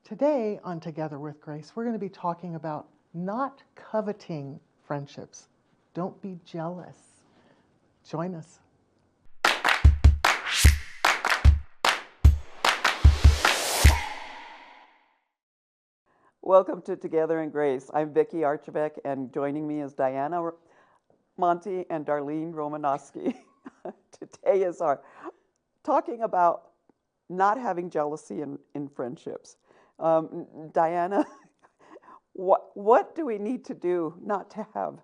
Today on Together with Grace, we're going to be talking about not coveting friendships. Don't be jealous. Join us. Welcome to Together in Grace. I'm Vickie Archibek, and joining me is Diana Monty and Darlene Romanowski. Today is our talking about not having jealousy in friendships. Diana, what do we need to do not to have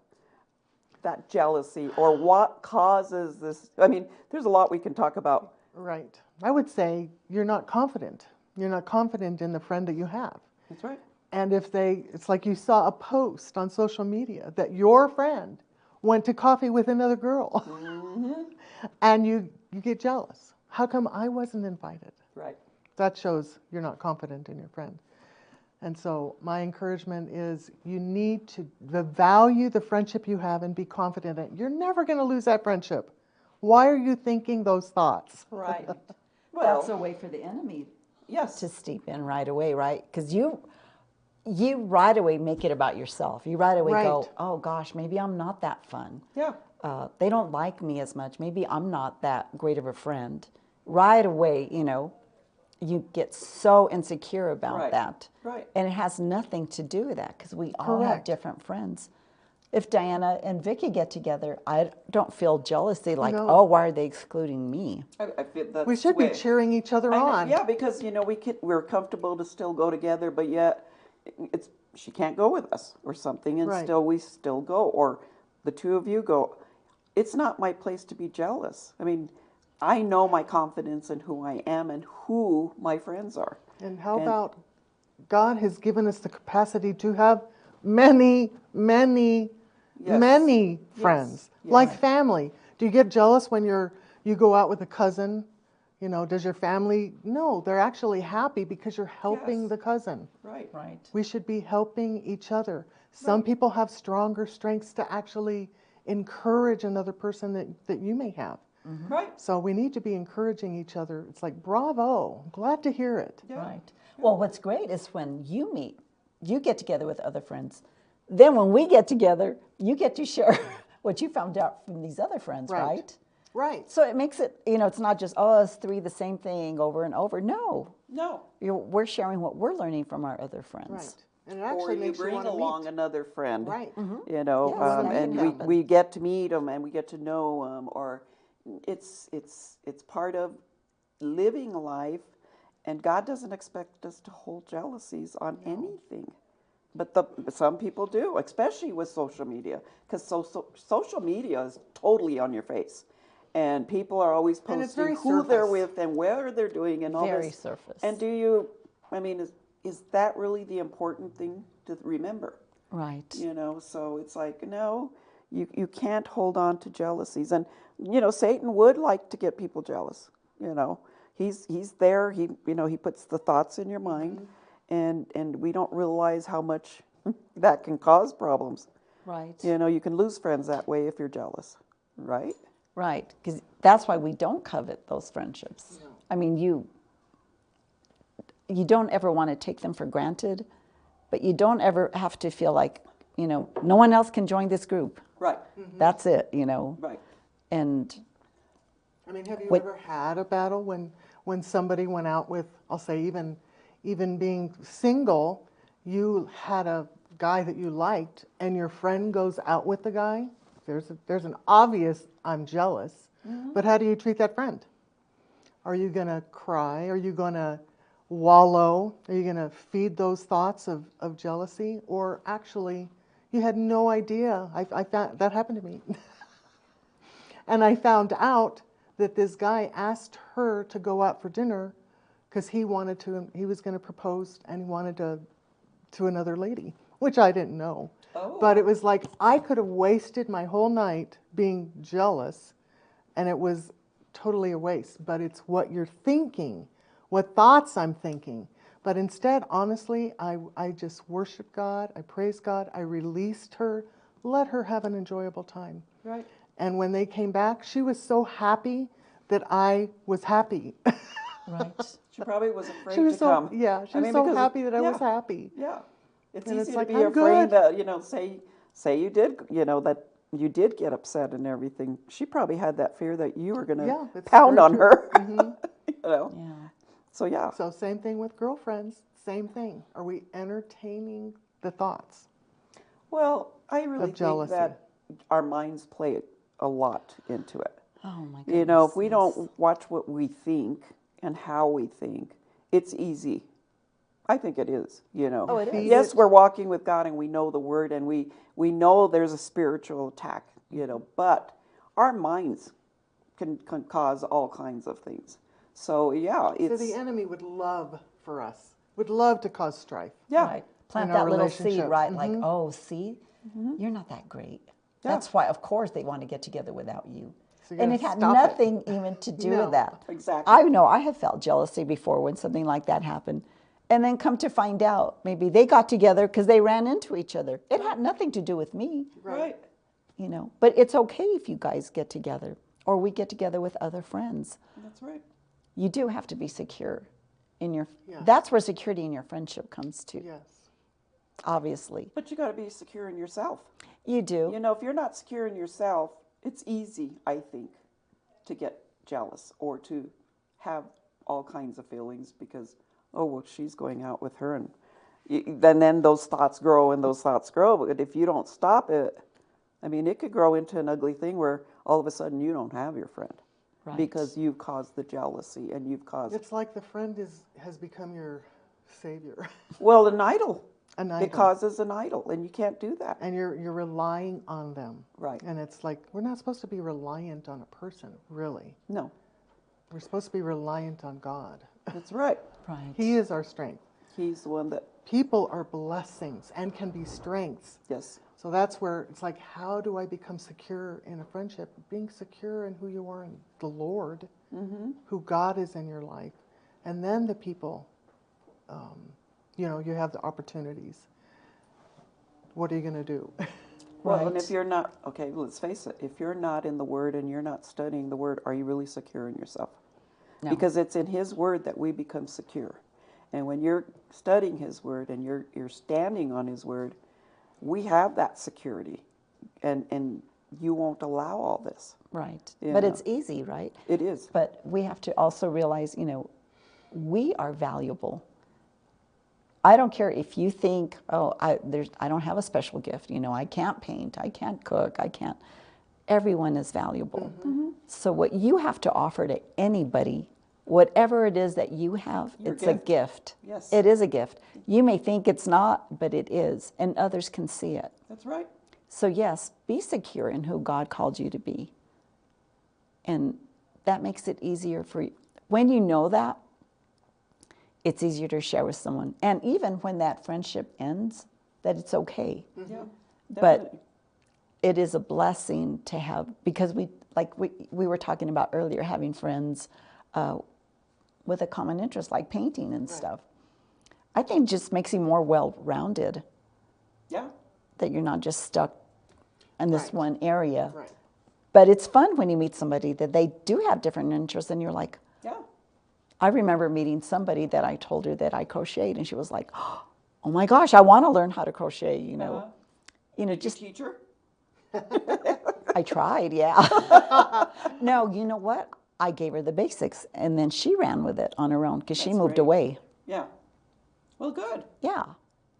that jealousy, or what causes this? I mean, there's a lot we can talk about. Right. I would say you're not confident. You're not confident in the friend that you have. That's right. And it's like you saw a post on social media that your friend went to coffee with another girl, and you get jealous. How come I wasn't invited? Right. That shows you're not confident in your friend. And so my encouragement is you need to value the friendship you have and be confident in it. You're never going to lose that friendship. Why are you thinking those thoughts? Right. Well, That's a way for the enemy yes. to steep in right away, right? Because you right away make it about yourself. You right away go, Right. oh gosh, maybe I'm not that fun. Yeah. They don't like me as much. Maybe I'm not that great of a friend. Right away, you get so insecure about Right. that. Right. And it has nothing to do with that because we all have Correct. different friends. If Diana and Vickie get together, I don't feel jealousy like, No. oh, why are they excluding me? I feel that's We should the be way. cheering each other I know, on. yeah, because we're comfortable to still go together, but yet she can't go with us or something, and Right. we still go, or the two of you go. It's not my place to be jealous. I mean, I know my confidence in who I am and who my friends are. And how about God has given us the capacity to have many, many, Yes. many Yes. friends, Yes. like family. Do you get jealous when you go out with a cousin? Does your family? No, they're actually happy because you're helping Yes. the cousin. Right. Right. We should be helping each other. Some people have stronger strengths to actually encourage another person that you may have. Right. So we need to be encouraging each other. It's like, bravo, glad to hear it. Yeah. Right. Well, what's great is when you get together with other friends. Then when we get together, you get to share what you found out from these other friends, right? Right. So it makes it, it's not just, us three, the same thing over and over. No. No. We're sharing what we're learning from our other friends. Right. And it Or actually you makes bring want to along meet. another friend. Right. Yes, that And can happen. we get to meet them and we get to know them, or it's part of living life, and God doesn't expect us to hold jealousies on anything, but some people do, especially with social media, because social media is totally on your face, and people are always And it's very posting who they're surface. with and where they're doing and all Very this. surface. And is that really the important thing to remember? Right. So it's like, no, you can't hold on to jealousies. And, Satan would like to get people jealous. He's there. He puts the thoughts in your mind, and we don't realize how much that can cause problems. Right. You can lose friends that way if you're jealous, right? Right. Because that's why we don't covet those friendships. No. I mean, you don't ever want to take them for granted, but you don't ever have to feel like, no one else can join this group. Right. That's it, Right. And Have you ever had a battle when somebody went out with, I'll say even being single, you had a guy that you liked and your friend goes out with the guy? There's an obvious I'm jealous, but how do you treat that friend? Are you going to cry? Are you going to wallow? Are you going to feed those thoughts of jealousy? Or actually, you had no idea. I found that happened to me. And I found out that this guy asked her to go out for dinner because he was going to propose, and he wanted to another lady, which I didn't know. Oh. But it was like I could have wasted my whole night being jealous, and it was totally a waste. But it's what you're thinking, what thoughts I'm thinking. But instead, honestly, I just worshiped God, I praised God, I released her, let her have an enjoyable time. Right. And when they came back, she was so happy that I was happy. right. She probably was afraid She was to so come. yeah. She I was mean, so because happy that I was yeah, happy. Yeah, it's And easy it's to like, be I'm afraid good. that say you did, that you did get upset and everything. She probably had that fear that you were going to Yeah, it's pound very on true. her. Mm-hmm. Yeah. So yeah. So same thing with girlfriends. Same thing. Are we entertaining the thoughts? Well, I really think jealousy. that our minds play a lot into it. Oh my goodness. If we don't watch what we think and how we think, it's easy. I think it is, Oh, it is. Yes, we're walking with God and we know the word and we know there's a spiritual attack, but our minds can cause all kinds of things. So yeah, So the enemy would love to cause strife. yeah. Right. Plant in our that little seed, relationships. right? Like, oh, see, you're not that great. Yeah. That's why, of course, they want to get together without you. So you And gotta it had stop nothing even to do No. with that. Exactly. I know I have felt jealousy before when something like that happened. And then come to find out, maybe they got together because they ran into each other. It had nothing to do with me, Right. But it's okay if you guys get together or we get together with other friends. That's right. You do have to be secure in your, Yes. that's where security in your friendship comes to, Yes. obviously. But you got to be secure in yourself. You do. If you're not secure in yourself, it's easy, I think, to get jealous or to have all kinds of feelings because, oh, well, she's going out with her. And then those thoughts grow and those thoughts grow. But if you don't stop it, I mean, it could grow into an ugly thing where all of a sudden you don't have your friend. Right. Because you've caused the jealousy and you've caused... It's like the friend has become your savior. Well, an idol. An It idol. causes an idol, and you can't do that. And you're relying on them. Right. And it's like, we're not supposed to be reliant on a person, really. No, We're supposed to be reliant on God. that's right. Right. He is our strength. He's the one that... People are blessings and can be strengths. Yes. So that's where it's like, how do I become secure in a friendship? Being secure in who you are in the Lord, who God is in your life. And then the people, you have the opportunities. What are you going to do? Well, and Right. if you're not, okay, let's face it, if you're not in the Word and you're not studying the Word, are you really secure in yourself? No. Because it's in His Word that we become secure. And when you're studying His Word and you're standing on His Word, we have that security. And you won't allow all this. Right. You But know. it's easy, right? It is. But we have to also realize, we are valuable. I don't care if you think, oh, I don't have a special gift. I can't paint, I can't cook, I can't. Everyone is valuable. So what you have to offer to anybody, whatever it is that you have, Your it's gift. a gift. Yes. It is a gift. You may think it's not, but it is, and others can see it. That's right. So yes, be secure in who God called you to be. And that makes it easier for you. When you know that, it's easier to share with someone. And even when that friendship ends, that it's okay. Yeah. But Definitely. it is a blessing to have, because we were talking about earlier, having friends with a common interest like painting and stuff. I think just makes you more well-rounded, Yeah. that you're not just stuck in this Right. one area. Right. But it's fun when you meet somebody that they do have different interests and you're like, Yeah. I remember meeting somebody that I told her that I crocheted and she was like, oh my gosh, I want to learn how to crochet, Uh-huh. just Teacher? I tried, yeah. No, you know what? I gave her the basics and then she ran with it on her own because she That's moved great. away. Yeah. Well, good. Yeah.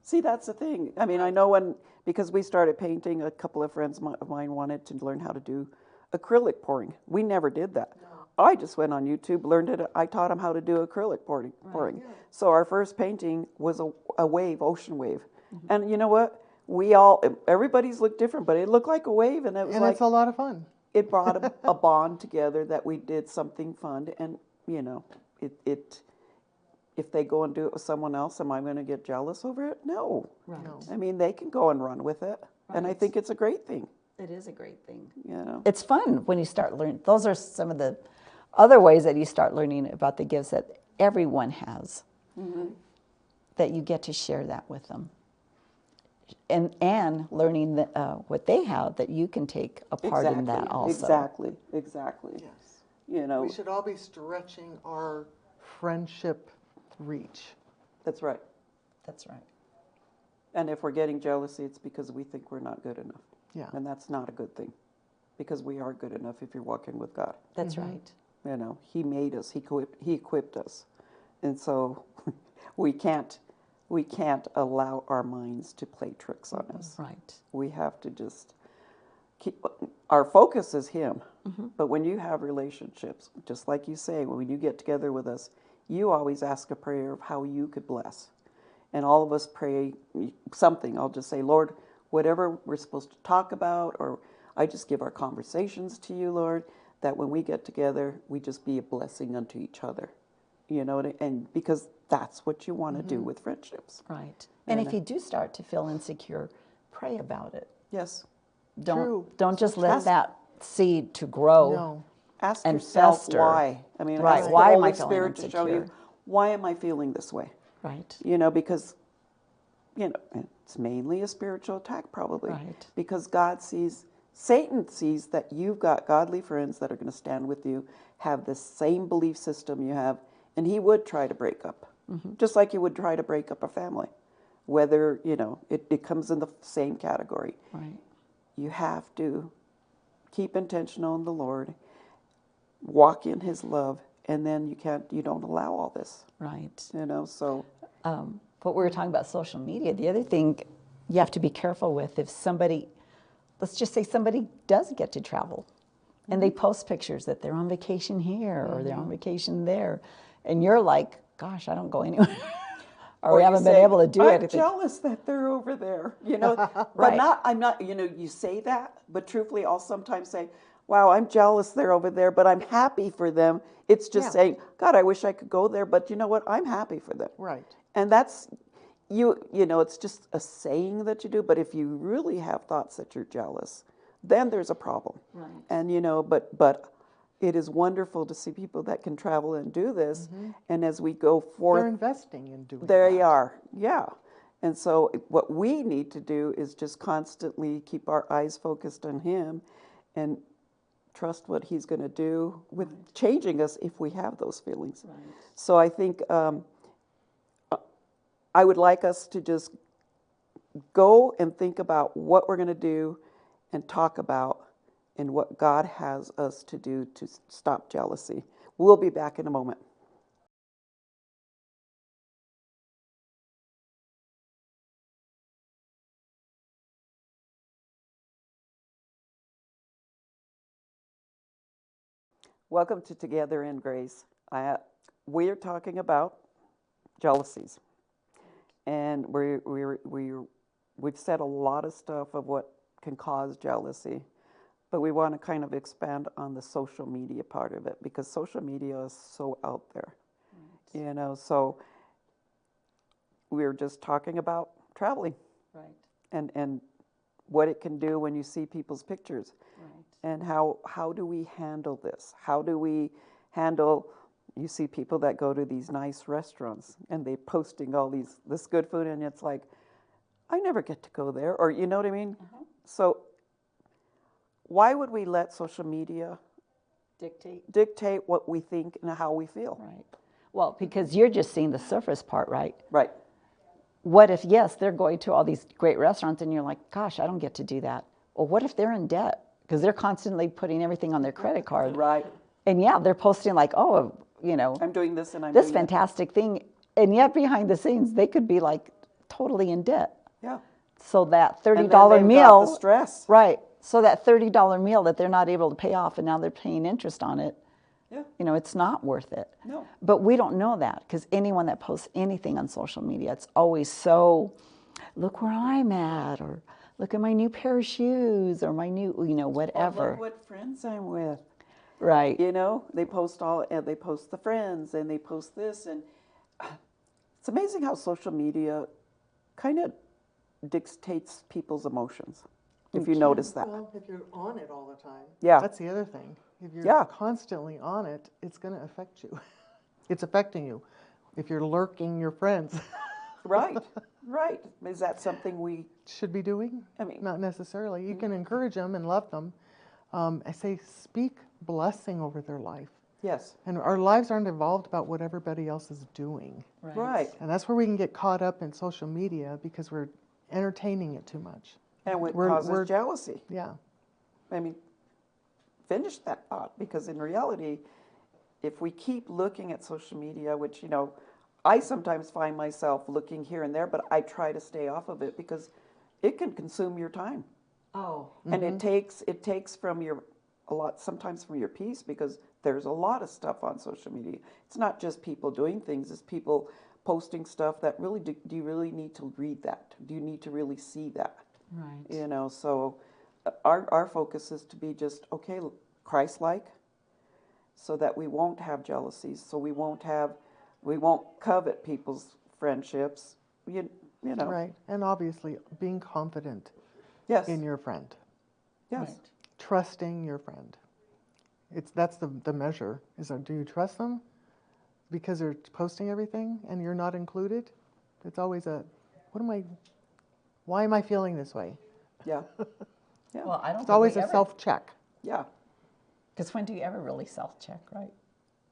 See, that's the thing. I mean, I know because we started painting, a couple of friends of mine wanted to learn how to do acrylic pouring. We never did that. I just went on YouTube, learned it. I taught them how to do acrylic pouring. So our first painting was a wave, ocean wave. And you know what? Everybody's looked different, but it looked like a wave. And it was And it's a lot of fun. it brought a bond together that we did something fun. And, if they go and do it with someone else, am I going to get jealous over it? No. Right. No. I mean, they can go and run with it. And I Right. think it's a great thing, It is a great thing. It's It's fun when you start learning. Those are some of the other ways that you start learning about the gifts that everyone has, that you get to share that with them. And learning what they have, that you can take a part in that also. Exactly. Yes. You know, We should all be stretching our friendship reach. That's right. That's right. And if we're getting jealousy, it's because we think we're not good enough. Yeah. And that's not a good thing, because we are good enough if you're walking with God. That's right. You know, He made us, He equipped us. And so we can't allow our minds to play tricks on us. Right. We have to just keep, our focus is Him. But when you have relationships, just like you say, when you get together with us, you always ask a prayer of how you could bless. And all of us pray something. I'll just say, Lord, whatever we're supposed to talk about, or I just give our conversations to you, Lord, that when we get together, we just be a blessing unto each other. You know, and because that's what you want to do with friendships. Right. And if you do start to feel insecure, pray about it. Yes. True. Don't just let that seed to grow. No. Ask And yourself fester. why. I mean, Right. ask Why the am I Holy feeling Spirit to show you, insecure? why am I feeling this way? Right. You know, because, you know, it's mainly a spiritual attack probably. Right. Because Satan sees that you've got godly friends that are going to stand with you, have the same belief system you have, and he would try to break up. Just like he would try to break up a family. Whether, you know, it comes in the same category. Right. You have to keep intentional in the Lord, walk in His love, and then you don't allow all this. Right. You know, so. What we were talking about social media, the other thing you have to be careful with, if somebody, let's just say somebody does get to travel and they post pictures that they're on vacation here or they're on vacation there, and you're like, gosh, I don't go anywhere. Or we you haven't been say, able to do I'm anything. jealous that they're over there, you know. Right. But I'm not, you know, you say that, but truthfully, I'll sometimes say, wow, I'm jealous they're over there, but I'm happy for them. It's just saying, God, I wish I could go there, but you know what? I'm happy for them. Right. And that's, you know, it's just a saying that you do, but if you really have thoughts that you're jealous, then there's a problem. Right. And, you know, but it is wonderful to see people that can travel and do this. And as we go forth, They're investing in doing there that. you are. Yeah. And so what we need to do is just constantly keep our eyes focused on Him and trust what He's going to do with changing us if we have those feelings. Right. So I think I would like us to just go and think about what we're going to do and talk about and what God has us to do to stop jealousy. We'll be back in a moment. Welcome to Together in Grace. We're talking about jealousies, and we've said a lot of stuff of what can cause jealousy, but we want to kind of expand on the social media part of it, because social media is so out there. Right. You know, so we're just talking about traveling. Right. And what it can do when you see people's pictures. Right. And how do we handle this? How do we handle, you see people that go to these nice restaurants and they posting all this good food, and it's like, I never get to go there, or you know what I mean? So why would we let social media dictate what we think and how we feel? Right. Well, because you're just seeing the surface part, right? Right. What if, yes, they're going to all these great restaurants and you're like, gosh, I don't get to do that. Or what if they're in debt? Because they're constantly putting everything on their credit card. Right. And yeah, they're posting like, oh, you know, I'm doing this and I'm this doing fantastic thing. And yet behind the scenes, they could be like totally in debt. Yeah. So that $30 And then they've meal. got the stress. Right. So that $30 meal that they're not able to pay off and now they're paying interest on it. Yeah. You know, it's not worth it. No. But we don't know that, because anyone that posts anything on social media, it's always so, look where I'm at, or look at my new pair of shoes, or my new, you know, whatever. Or look what friends I'm with. Right. You know, they post the friends, and they post this, and it's amazing how social media kind of dictates people's emotions. If you notice that. Well, if you're on it all the time. Yeah. That's the other thing. If you're Yeah. constantly on it, it's going to affect you. It's affecting you. If you're lurking your friends. Right. Right. Is that something we should be doing? I mean, not necessarily. You can encourage them and love them. I say speak blessing over their life. Yes. And our lives aren't involved about what everybody else is doing. Right. And that's where we can get caught up in social media because we're entertaining it too much. And it We're- causes jealousy. Yeah. I mean, finish that thought, because in reality, if we keep looking at social media, which, you know, I sometimes find myself looking here and there, but I try to stay off of it because it can consume your time. Oh. And it takes from your, a lot, sometimes from your peace, because there's a lot of stuff on social media. It's not just people doing things, it's people posting stuff that really, do you really need to read that? Do you need to really see that? Right. You know, so our focus is to be just, okay, Christ-like, so that we won't have jealousies, so we won't covet people's friendships, you know. Right. And obviously being confident Yes. in your friend, Yes. Right. trusting your friend. That's the measure. Do you trust them because they're posting everything and you're not included? It's always why am I feeling this way? Yeah. Yeah. Well, I don't It's think always we a ever, self-check. Yeah. because when do you ever really self-check, right?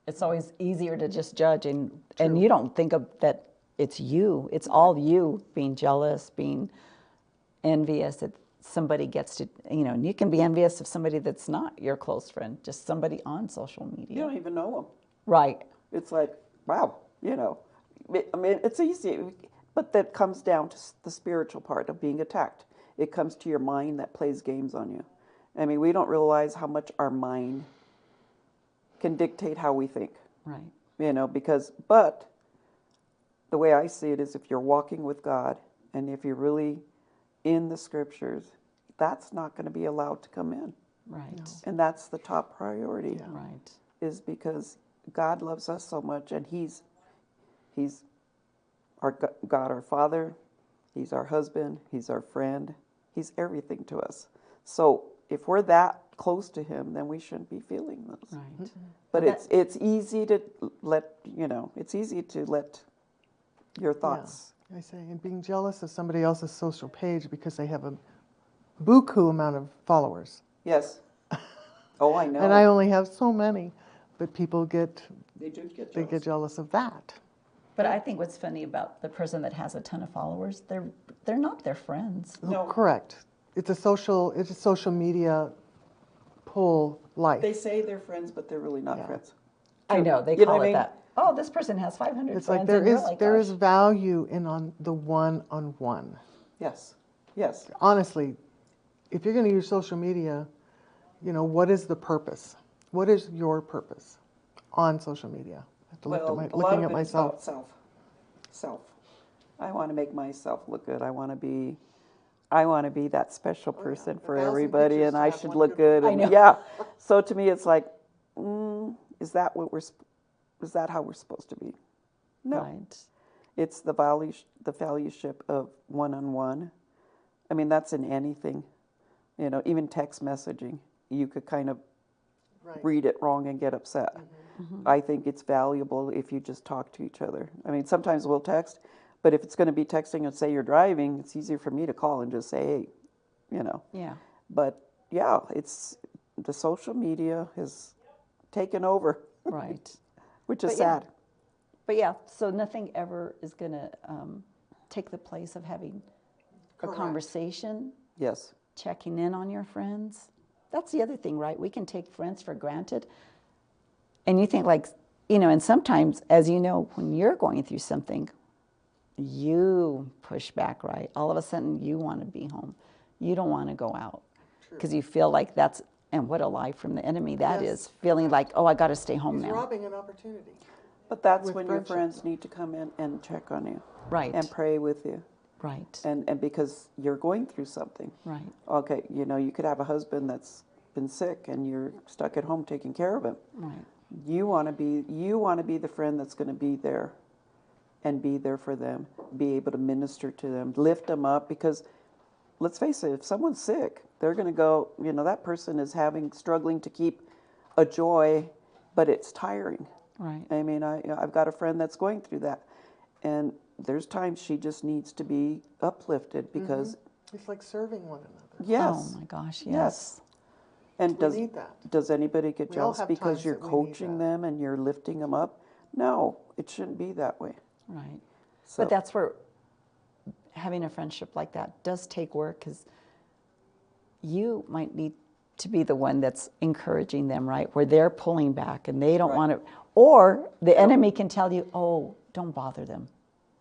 It's always easier to just judge, and True. you don't think of that it's you. It's all you being jealous, being envious that somebody gets to, you know, and you can be envious of somebody that's not your close friend, just somebody on social media. You don't even know them. Right. It's like, wow, you know. I mean, it's easy, but that comes down to the spiritual part of being attacked. It comes to your mind that plays games on you. I mean, we don't realize how much our mind can dictate how we think. Right. You know, but the way I see it is, if you're walking with God and if you're really in the scriptures, that's not going to be allowed to come in. Right. And that's the top priority. Yeah. Right. Is because God loves us so much, and He's our God, our Father. He's our husband. He's our friend. He's everything to us. So if we're that close to Him, then we shouldn't be feeling those. Right. But Well, it's easy to let your thoughts. I say, and being jealous of somebody else's social page because they have a buku amount of followers. Yes. Oh, I know. And I only have so many, but people They do get they get jealous of that. But I think what's funny about the person that has a ton of followers, they're not their friends. No. Correct. It's a social media pull life. They say they're friends, but they're really not Yeah. friends. I know, they You know call what I it mean? that. Oh, this person has 500 It's friends. like there and you're is like, there "Gosh." is value in on the one-on-one. Yes. Yes. Honestly, if you're going to use social media, you know, what is the purpose? What is your purpose on social media? I have to Well, a lot looking of at it is myself. about self. I want to make myself look good. I want to be that special person for 1,000 everybody, pictures and to I have should one look good good. I And know. yeah. So to me, it's like, is that how we're supposed to be? No. Right. It's the valueship of one-on-one. I mean, that's in anything. You know, even text messaging, you could kind of Right. read it wrong and get upset. I think it's valuable if you just talk to each other. I mean, sometimes we'll text, but if it's going to be texting and say you're driving, it's easier for me to call and just say, hey, you know. Yeah. But yeah, the social media has taken over, Right. which is But yeah. sad. But yeah, so nothing ever is going to take the place of having a Correct. conversation, Yes. checking in on your friends. That's the other thing, right? We can take friends for granted. And you think, like, you know, and sometimes, as you know, when you're going through something, you push back, right? All of a sudden, you want to be home. You don't want to go out because you feel like that's, and what a lie from the enemy that Yes, is, feeling like, oh, I got to stay home He's now. robbing an opportunity. But that's With when your friendship. friends need to come in and check on you. Right. And pray with you. Right. And because you're going through something. Right. Okay, you know, you could have a husband that's been sick and you're stuck at home taking care of him. Right. You want to be the friend that's going to be there and be there for them, be able to minister to them, lift them up, because let's face it, if someone's sick, they're going to go, you know, that person is struggling to keep a joy, but it's tiring. Right. I mean, I've got a friend that's going through that, and there's times she just needs to be uplifted because It's like serving one another. yes, Oh my gosh, yes. And We need that. does anybody get We all jealous have because times you're that we need coaching that. them and you're lifting them up? No, it shouldn't be that way. Right. So- But that's where having a friendship like that does take work, because you might need to be the one that's encouraging them, right? Where they're pulling back and they don't Right. want to, or the enemy can tell you, oh, don't bother them.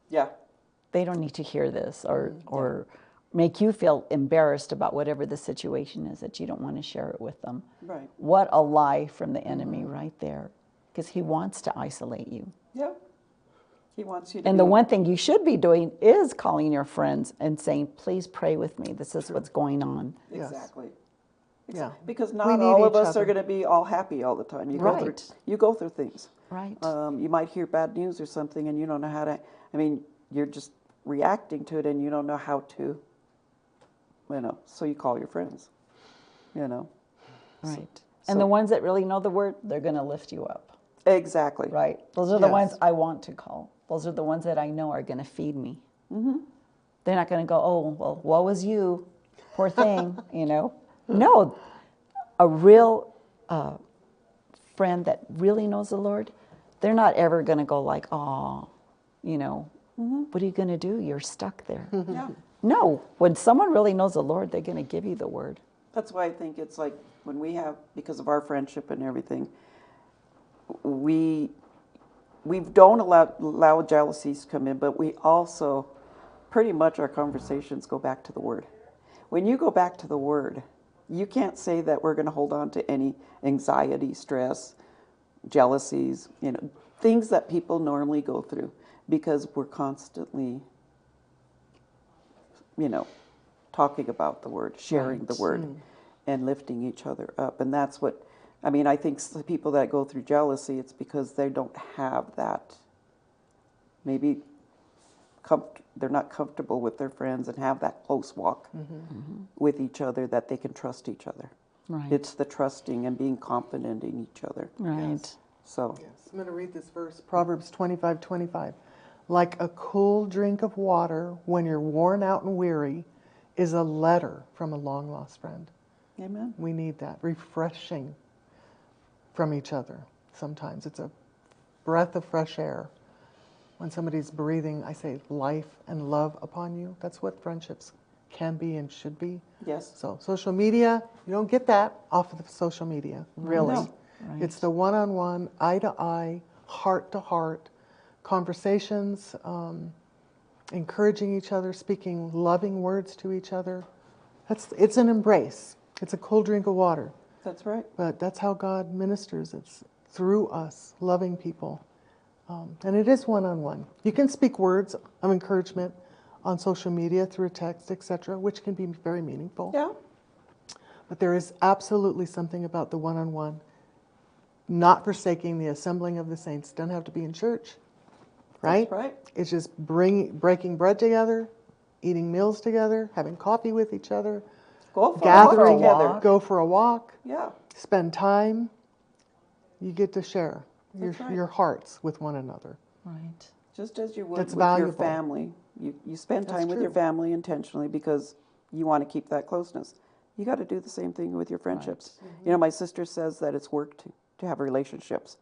Yeah. They don't need to hear this, or make you feel embarrassed about whatever the situation is that you don't want to share it with them. Right. What a lie from the enemy right there, because he wants to isolate you. Yeah. He wants you to And the one thing you should be doing is calling your friends and saying, please pray with me. This is what's going on. Yes. Exactly. Yeah. Because We not need all of each us are other. going to be all happy all the time. Right. You go through things. Right. You might hear bad news or something and you don't know how to, you're just reacting to it and you don't know how to, so you call your friends, Right. And the ones that really know the word, they're going to lift you up. Exactly. Right. Those are the Yes. ones I want to call. Those are the ones that I know are going to feed me. Mm-hmm. They're not going to go, oh, well, woe is you, poor thing, No, a real friend that really knows the Lord, they're not ever going to go like, oh, what are you going to do? You're stuck there. Yeah. No, when someone really knows the Lord, they're going to give you the word. That's why I think it's like when we have, because of our friendship and everything, we don't allow jealousies to come in, but we also, pretty much our conversations go back to the Word. When you go back to the Word, you can't say that we're going to hold on to any anxiety, stress, jealousies, things that people normally go through, because we're constantly, talking about the Word, sharing the Word, and lifting each other up. And that's what, I think the people that go through jealousy, it's because they don't have that, maybe they're not comfortable with their friends and have that close walk with each other, that they can trust each other. Right. It's the trusting and being confident in each other. Right. Yes. So, Yes. I'm going to read this verse, Proverbs 25:25. Like a cool drink of water when you're worn out and weary is a letter from a long lost friend. amen. We need that refreshing from each other. Sometimes it's a breath of fresh air. When somebody's breathing, I say, life and love upon you. That's what friendships can be and should be. Yes. So social media, you don't get that off of social media, really. No. Right. It's the one-on-one, eye-to-eye, heart-to-heart conversations, encouraging each other, speaking loving words to each other. It's an embrace. It's a cool drink of water. That's right. But that's how God ministers. It's through us, loving people. And it is one-on-one. You can speak words of encouragement on social media through a text, etc., which can be very meaningful. Yeah. But there is absolutely something about the one-on-one, not forsaking the assembling of the saints. Doesn't have to be in church, right? That's right. It's just breaking bread together, eating meals together, having coffee with each other, Go for gathering a walk together. go for a walk, Yeah. spend time. You get to share That's right. your hearts with one another. Right. Just as you would That's with valuable. your family. You spend That's time with your true. family intentionally because you want to keep that closeness. You got to do the same thing with your friendships. My sister says that it's work to have relationships.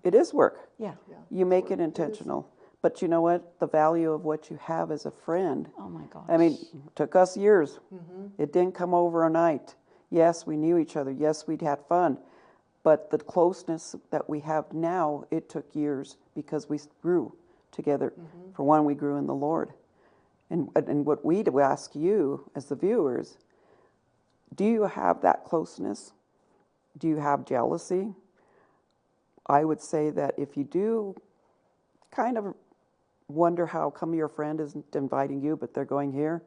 It is work. Yeah. You make it intentional. But you know what? The value of what you have as a friend. Oh my gosh. It took us years. It didn't come overnight. Yes, we knew each other. Yes, we'd had fun. But the closeness that we have now, it took years because we grew together. For one, we grew in the Lord. And what we do ask you as the viewers, do you have that closeness? Do you have jealousy? I would say that if you do kind of wonder how come your friend isn't inviting you, but they're going here,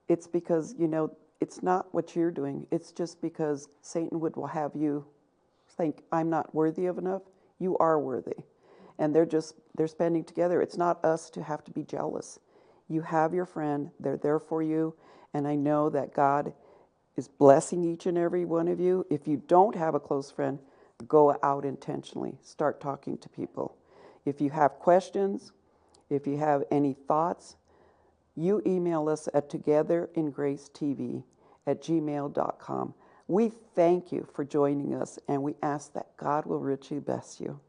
it's because, it's not what you're doing. It's just because Satan will have you think, I'm not worthy of enough. You are worthy. And they're spending together. It's not us to have to be jealous. You have your friend. They're there for you. And I know that God is blessing each and every one of you. If you don't have a close friend, go out intentionally. Start talking to people. If you have questions, if you have any thoughts, you email us at togetheringracetv@gmail.com. We thank you for joining us, and we ask that God will richly bless you.